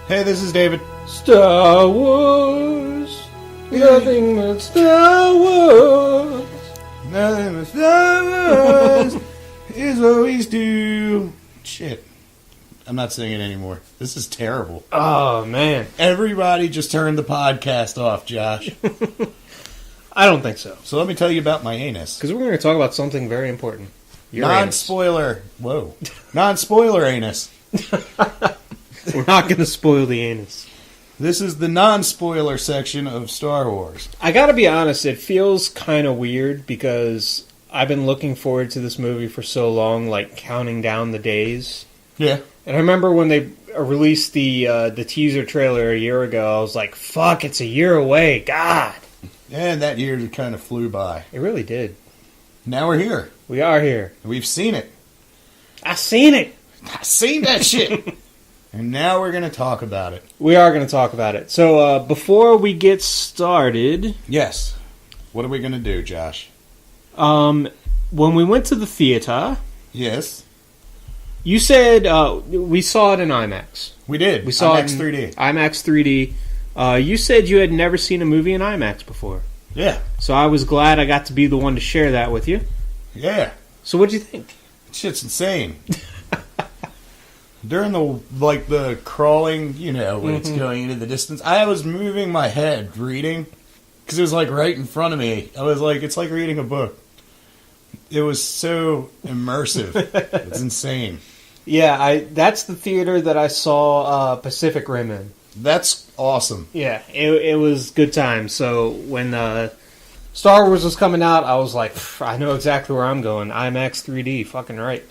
Hey, this is David. Star Wars. Nothing but Star Wars. Nothing but Star Wars is what we do. Shit. I'm not singing anymore. This is terrible. Oh, man. Everybody just turned the podcast off, Josh. I don't think so. So let me tell you about my anus. Because we're going to talk about something very important. Your Non-spoiler. Whoa. Non-spoiler anus. We're not going to spoil the anus. This is the non-spoiler section of Star Wars. I gotta be honest, it feels kind of weird because I've been looking forward to this movie for so long, like counting down the days. Yeah. And I remember when they released the teaser trailer a year ago, I was like, fuck, it's a year away, God. And that year kind of flew by. It really did. Now we're here. We are here. We've seen it. I seen it. I seen that shit. And now we're going to talk about it. We are going to talk about it. So before we get started... Yes. What are we going to do, Josh? When we went to the theater... Yes. You said we saw it in IMAX. We did. We saw IMAX it in 3D. IMAX 3D. You said you had never seen a movie in IMAX before. Yeah. So I was glad I got to be the one to share that with you. Yeah. So what'd you think? Shit's insane. During the crawling, when it's going into the distance, I was moving my head reading because it was right in front of me. I was like, it's like reading a book. It was so immersive. It's insane. Yeah, that's the theater that I saw Pacific Rim in. That's awesome. Yeah, it was good time. So when Star Wars was coming out, I was like, I know exactly where I'm going. IMAX 3D, fucking right.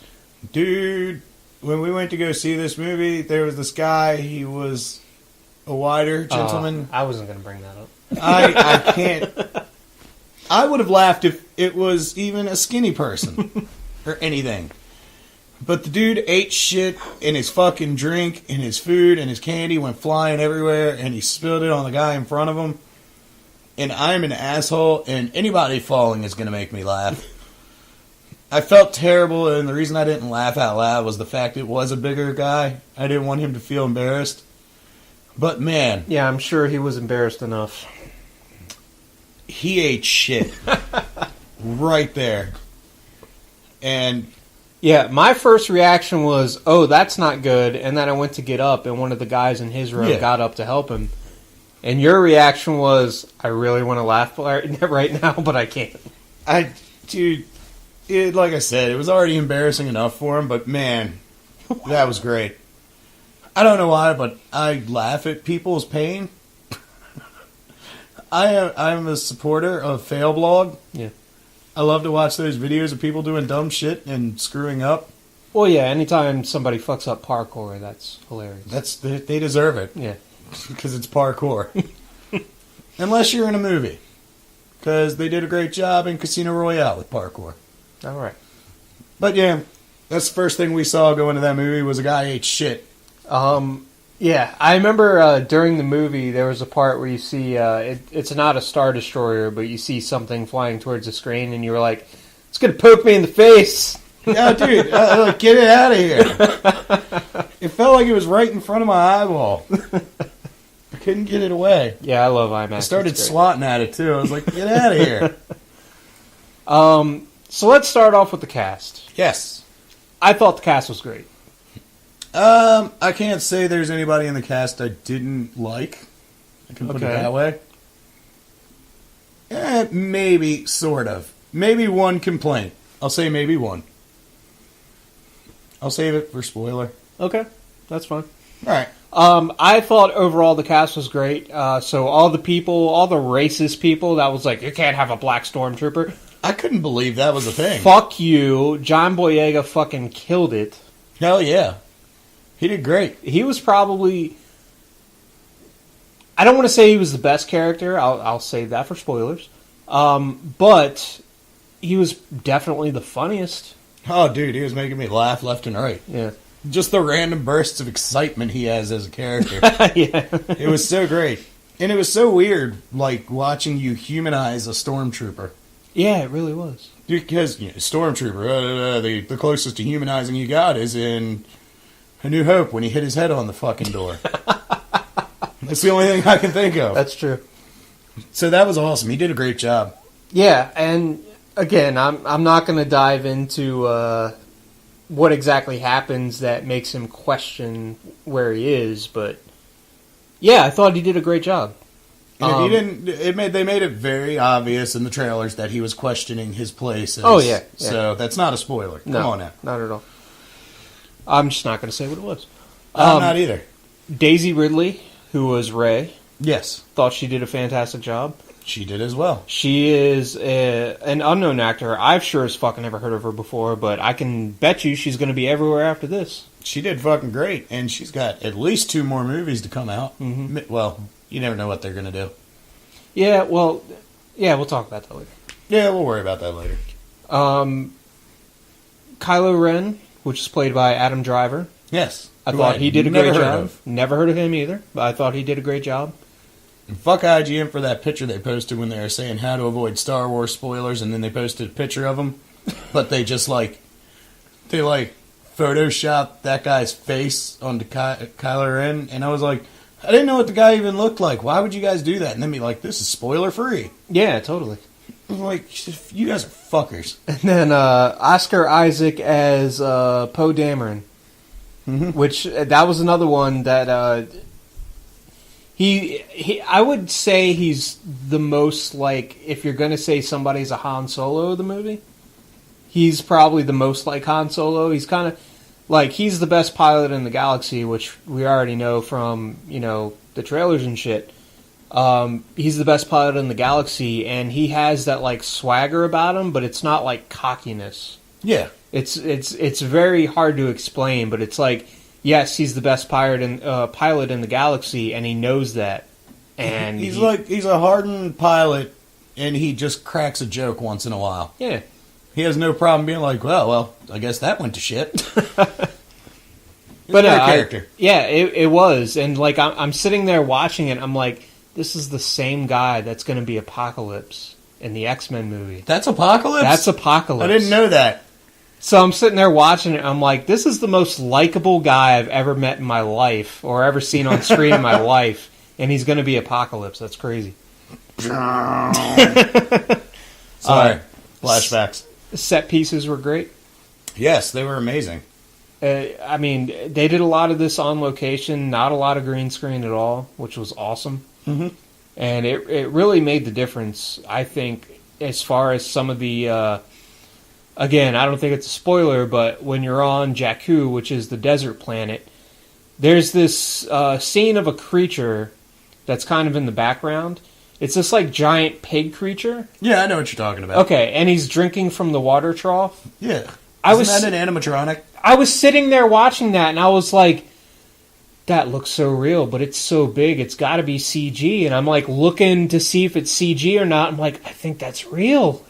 Dude, when we went to go see this movie, there was this guy. He was a wider gentleman. I wasn't going to bring that up. I can't. I would have laughed if it was even a skinny person or anything. But the dude ate shit, and his fucking drink, and his food, and his candy went flying everywhere, and he spilled it on the guy in front of him. And I'm an asshole, and anybody falling is going to make me laugh. I felt terrible, and the reason I didn't laugh out loud was the fact it was a bigger guy. I didn't want him to feel embarrassed. But man... Yeah, I'm sure he was embarrassed enough. He ate shit. Right there. And... Yeah, my first reaction was, oh, that's not good, and then I went to get up, and one of the guys in his row got up to help him. And your reaction was, I really want to laugh right now, but I can't. Dude... like I said, it was already embarrassing enough for him, but man, that was great. I don't know why, but I laugh at people's pain. I'm a supporter of Fail Blog. Yeah. I love to watch those videos of people doing dumb shit and screwing up. Well, yeah, anytime somebody fucks up parkour, that's hilarious. They deserve it. Yeah. Because it's parkour. Unless you're in a movie. Because they did a great job in Casino Royale with parkour. All right. But yeah, that's the first thing we saw going to that movie was a guy ate shit. Yeah, I remember during the movie there was a part where you see, it's not a Star Destroyer, but you see something flying towards the screen and you were like, it's going to poke me in the face. Yeah, dude, get it out of here. It felt like it was right in front of my eyeball. I couldn't get it away. Yeah, I love IMAX. I started swatting at it too. I was like, get out of here. So let's start off with the cast. Yes. I thought the cast was great. I can't say there's anybody in the cast I didn't like. I can put it that way. Maybe, sort of. Maybe one complaint. I'll say maybe one. I'll save it for spoiler. Okay, that's fine. All right. I thought overall the cast was great. So all the people, all the racist people that was like, you can't have a black stormtrooper. I couldn't believe that was a thing. Fuck you. John Boyega fucking killed it. Hell yeah. He did great. He was probably... I don't want to say he was the best character. I'll save that for spoilers. But he was definitely the funniest. Oh, dude, he was making me laugh left and right. Yeah. Just the random bursts of excitement he has as a character. Yeah. It was so great. And it was so weird, watching you humanize a stormtrooper. Yeah, it really was. Because stormtrooper, the closest to humanizing you got is in A New Hope when he hit his head on the fucking door. That's the only thing I can think of. That's true. So that was awesome. He did a great job. Yeah, and again, I'm not going to dive into what exactly happens that makes him question where he is, but yeah, I thought he did a great job. And if he didn't, they made it very obvious in the trailers that he was questioning his place. Oh yeah. So that's not a spoiler. No, Come on now. Not at all. I'm just not going to say what it was. I'm not either. Daisy Ridley, who was Rey, Yes, thought she did a fantastic job. she did as well. She is an unknown actor. I've sure as fucking never heard of her before, but I can bet you she's going to be everywhere after this. She did fucking great, and she's got at least 2 more movies to come out. Mm-hmm. Well, you never know what they're going to do. Yeah, well, we'll talk about that later. Yeah, we'll worry about that later. Kylo Ren, which is played by Adam Driver. Yes. I thought he did a great job. Of. Never heard of him either, but I thought he did a great job. And fuck IGN for that picture they posted when they were saying how to avoid Star Wars spoilers, and then they posted a picture of him, but they just photoshopped that guy's face onto Kylo Ren, and I was like, I didn't know what the guy even looked like. Why would you guys do that? And then be like, this is spoiler free. Yeah, totally. I'm like, you guys are fuckers. And then Oscar Isaac as Poe Dameron, which that was another one that he I would say he's the most like, if you're going to say somebody's a Han Solo of the movie, he's probably the most like Han Solo. He's kind of like, he's the best pilot in the galaxy, which we already know from, the trailers and shit. He's the best pilot in the galaxy, and he has that like swagger about him, but it's not like cockiness. Yeah. It's very hard to explain, but it's like, yes, he's the best pilot in the galaxy, and he knows that. And he's a hardened pilot, and he just cracks a joke once in a while. Yeah. He has no problem being like, well, I guess that went to shit. But character. It was, and like I'm sitting there watching it, I'm like, this is the same guy that's going to be Apocalypse in the X-Men movie. That's Apocalypse? That's Apocalypse. I didn't know that. So I'm sitting there watching it, I'm like, this is the most likable guy I've ever met in my life, or ever seen on screen in my life, and he's going to be Apocalypse. That's crazy. Sorry. Flashbacks. Set pieces were great. Yes, they were amazing. I mean, they did a lot of this on location, not a lot of green screen at all, which was awesome. Mm-hmm. And it really made the difference, I think, as far as some of the... again, I don't think it's a spoiler, but when you're on Jakku, which is the desert planet, there's this scene of a creature that's kind of in the background. It's this like giant pig creature. Yeah, I know what you're talking about. Okay, and he's drinking from the water trough. Yeah. Isn't that an animatronic? I was sitting there watching that, and I was like, that looks so real, but it's so big, it's got to be CG. And I'm like looking to see if it's CG or not. I'm like, I think that's real.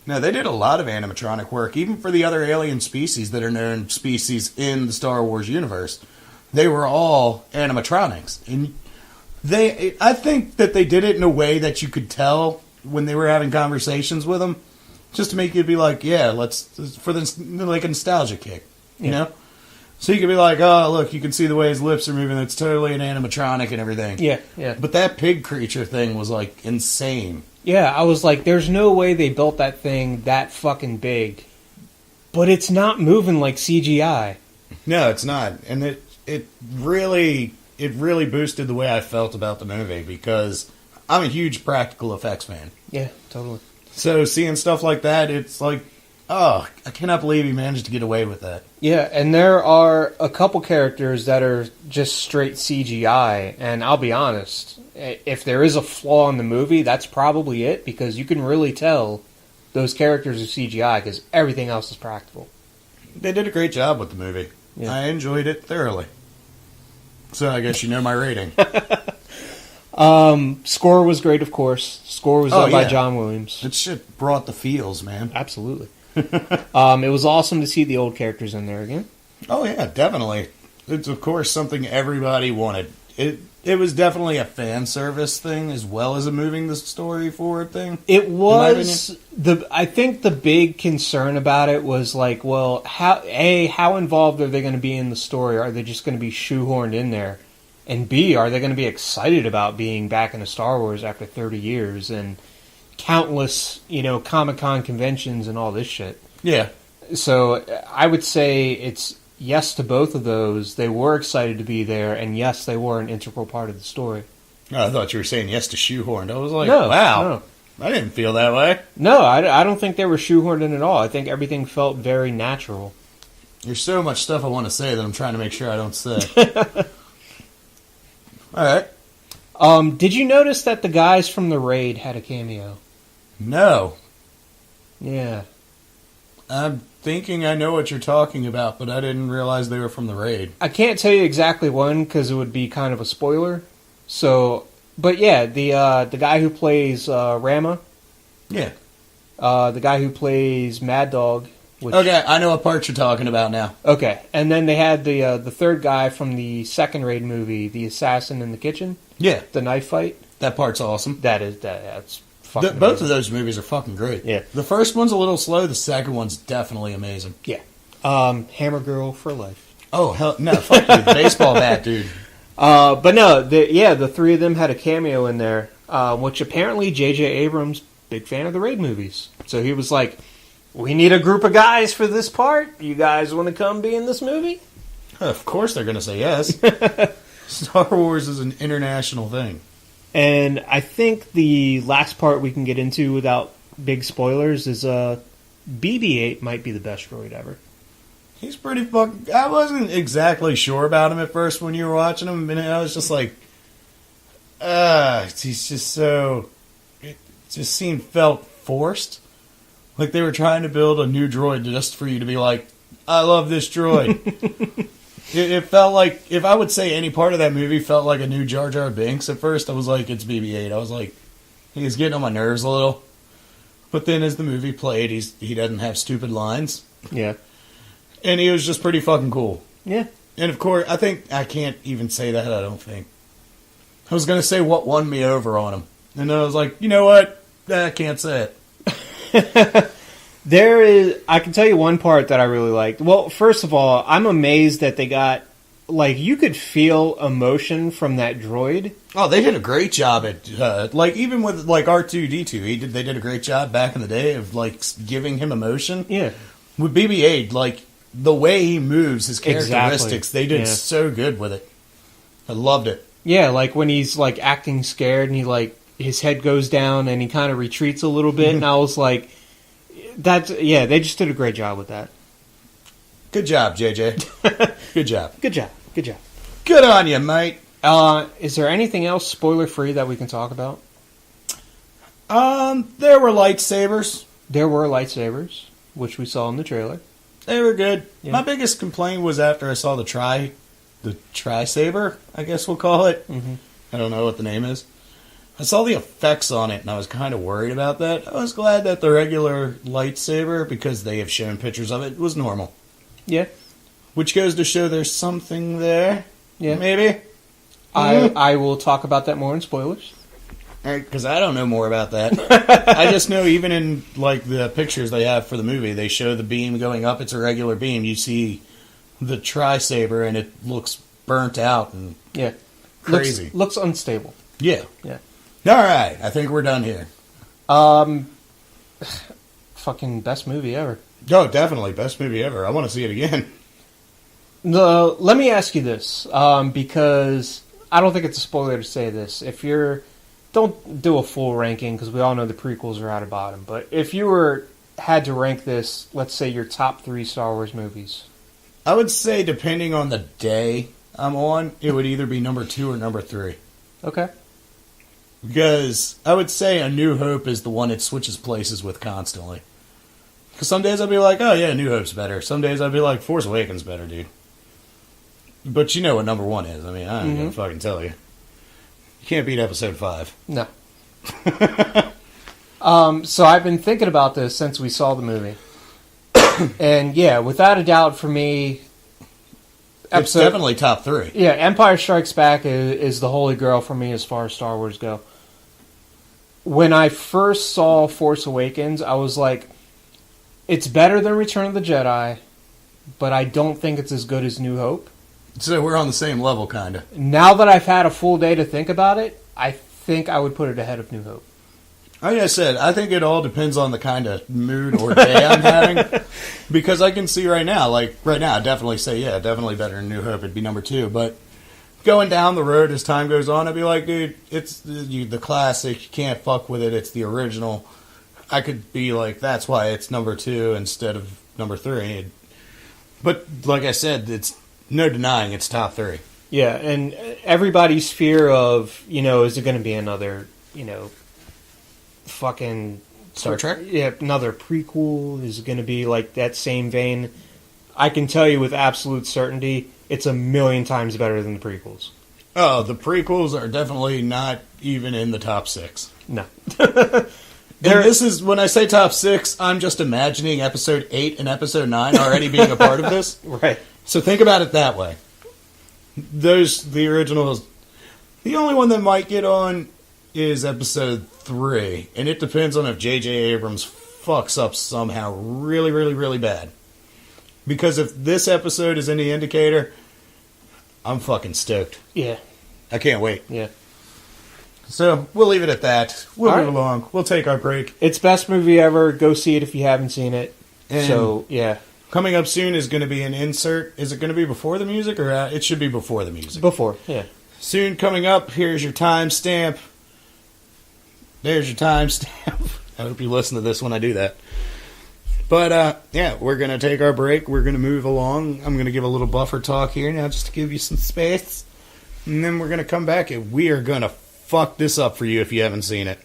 No, they did a lot of animatronic work, even for the other alien species that are known species in the Star Wars universe. They were all animatronics. And I think that they did it in a way that you could tell when they were having conversations with them, just to make you be like, yeah, let's, for this, like a nostalgia kick, you know? So you could be like, oh, look, you can see the way his lips are moving, it's totally an animatronic and everything. Yeah, yeah. But that pig creature thing was, like, insane. Yeah, I was like, there's no way they built that thing that fucking big. But it's not moving like CGI. No, it's not. And it really boosted the way I felt about the movie, because I'm a huge practical effects fan. Yeah, totally. So seeing stuff like that, it's like, oh, I cannot believe he managed to get away with that. Yeah, and there are a couple characters that are just straight CGI, and I'll be honest, if there is a flaw in the movie, that's probably it, because you can really tell those characters are CGI, because everything else is practical. They did a great job with the movie. Yeah. I enjoyed it thoroughly. So I guess you know my rating. Score was great, of course. Score was done by John Williams. That shit brought the feels, man. Absolutely. It was awesome to see the old characters in there again. Oh, yeah, definitely. It's, of course, something everybody wanted. It was definitely a fan service thing as well as a moving the story forward thing. It was. I think the big concern about it was like, well, how involved are they going to be in the story? Are they just going to be shoehorned in there? And B, are they going to be excited about being back in a Star Wars after 30 years and countless, Comic-Con conventions and all this shit? Yeah. So I would say it's yes to both of those. They were excited to be there, and yes, they were an integral part of the story. Oh, I thought you were saying yes to shoehorned. I was like, No, wow. no. I didn't feel that way. No, I don't think they were shoehorned in at all. I think everything felt very natural. There's so much stuff I want to say that I'm trying to make sure I don't say. All right. Did you notice that the guys from the raid had a cameo? No. Yeah. I'm thinking I know what you're talking about, but I didn't realize they were from the raid. I can't tell you exactly when because it would be kind of a spoiler. So, but yeah, the guy who plays Rama. Yeah. The guy who plays Mad Dog. Okay, I know what part you're talking about now. Okay, and then they had the third guy from the second raid movie, the assassin in the kitchen. Yeah. The knife fight. That part's awesome. That's fucking both of those movies are fucking great. Yeah. The first one's a little slow. The second one's definitely amazing. Yeah. Hammer Girl for life. Oh, hell, no, fuck you. The baseball bat, dude. But no, the three of them had a cameo in there, which apparently J.J. Abrams, big fan of the raid movies. So he was like, we need a group of guys for this part. You guys want to come be in this movie? Of course they're going to say yes. Star Wars is an international thing. And I think the last part we can get into without big spoilers is BB-8 might be the best droid ever. He's pretty fucking... I wasn't exactly sure about him at first when you were watching him, and I was just like... he's just so... It just felt forced. Like they were trying to build a new droid just for you to be like, I love this droid. It felt like, if I would say any part of that movie felt like a new Jar Jar Binks at first, I was like, it's BB-8. I was like, he's getting on my nerves a little. But then as the movie played, he doesn't have stupid lines. Yeah. And he was just pretty fucking cool. Yeah. And of course, I can't even say that, I don't think. I was going to say what won me over on him. And then I was like, you know what? I can't say it. I can tell you one part that I really liked. Well, first of all, I'm amazed that they got, you could feel emotion from that droid. Oh, they did a great job at, even with, R2-D2, they did a great job back in the day of, giving him emotion. Yeah. With BB-8, the way he moves, his characteristics, Exactly. They did so good with it. I loved it. Yeah, when he's, acting scared and he, his head goes down and he kind of retreats a little bit, and I was like... they just did a great job with that. Good job, JJ. Good job. Good job. Good job. Good on you, mate. Is there anything else spoiler-free that we can talk about? There were lightsabers. There were lightsabers, which we saw in the trailer. They were good. Yeah. My biggest complaint was after I saw the tri-saber, I guess we'll call it. Mm-hmm. I don't know what the name is. I saw the effects on it, and I was kind of worried about that. I was glad that the regular lightsaber, because they have shown pictures of it, was normal. Yeah. Which goes to show there's something there. Yeah. Maybe. I will talk about that more in spoilers. Because I don't know more about that. I just know even in the pictures they have for the movie, they show the beam going up. It's a regular beam. You see the tri-saber, and it looks burnt out and crazy. Looks unstable. Yeah. Yeah. All right, I think we're done here. Fucking best movie ever. Oh, definitely. Best movie ever. I want to see it again. Let me ask you this, because I don't think it's a spoiler to say this. Don't do a full ranking, because we all know the prequels are at the bottom, but if you had to rank this, let's say your top 3 Star Wars movies. I would say, depending on the day I'm on, it would either be number 2 or number 3. Okay. Because I would say A New Hope is the one it switches places with constantly. Because some days I'll be like, oh yeah, New Hope's better. Some days I'll be like, Force Awakens better, dude. But you know what number 1 is. I mean, I ain't gonna fucking tell you. You can't beat episode 5. No. So I've been thinking about this since we saw the movie. And yeah, without a doubt for me... It's definitely top 3. Yeah, Empire Strikes Back is the holy grail for me as far as Star Wars go. When I first saw Force Awakens, I was like, it's better than Return of the Jedi, but I don't think it's as good as New Hope. So we're on the same level, kind of. Now that I've had a full day to think about it, I think I would put it ahead of New Hope. Like I said, I think it all depends on the kind of mood or day I'm having. Because I can see right now, I'd definitely say, yeah, definitely better than New Hope. It'd be number 2. But going down the road as time goes on, I'd be like, dude, it's the classic. You can't fuck with it. It's the original. I could be like, that's why it's number 2 instead of number 3. But like I said, it's no denying it's top 3. Yeah, and everybody's fear of, is it going to be another, fucking Star Trek? Yeah, another prequel? Is it going to be like that same vein? I can tell you with absolute certainty, it's a million times better than the prequels. Oh, the prequels are definitely not even in the top 6. No. And this is, when I say top 6, I'm just imagining episode 8 and episode 9 already being a part of this. Right. So think about it that way. The originals, the only one that might get on is episode 3. And it depends on if J.J. Abrams fucks up somehow really, really, really bad. Because if this episode is any indicator, I'm fucking stoked. Yeah. I can't wait. Yeah. So, we'll leave it at that. We'll All move right. along. We'll take our break. It's best movie ever. Go see it if you haven't seen it. And so, yeah. coming up soon is going to be an insert. Is it going to be before the music, or it should be before the music? Before, yeah. Soon coming up, here's your timestamp. There's your timestamp. I hope you listen to this when I do that. But, yeah, we're going to take our break. We're going to move along. I'm going to give a little buffer talk here now just to give you some space. And then we're going to come back and we are going to fuck this up for you if you haven't seen it.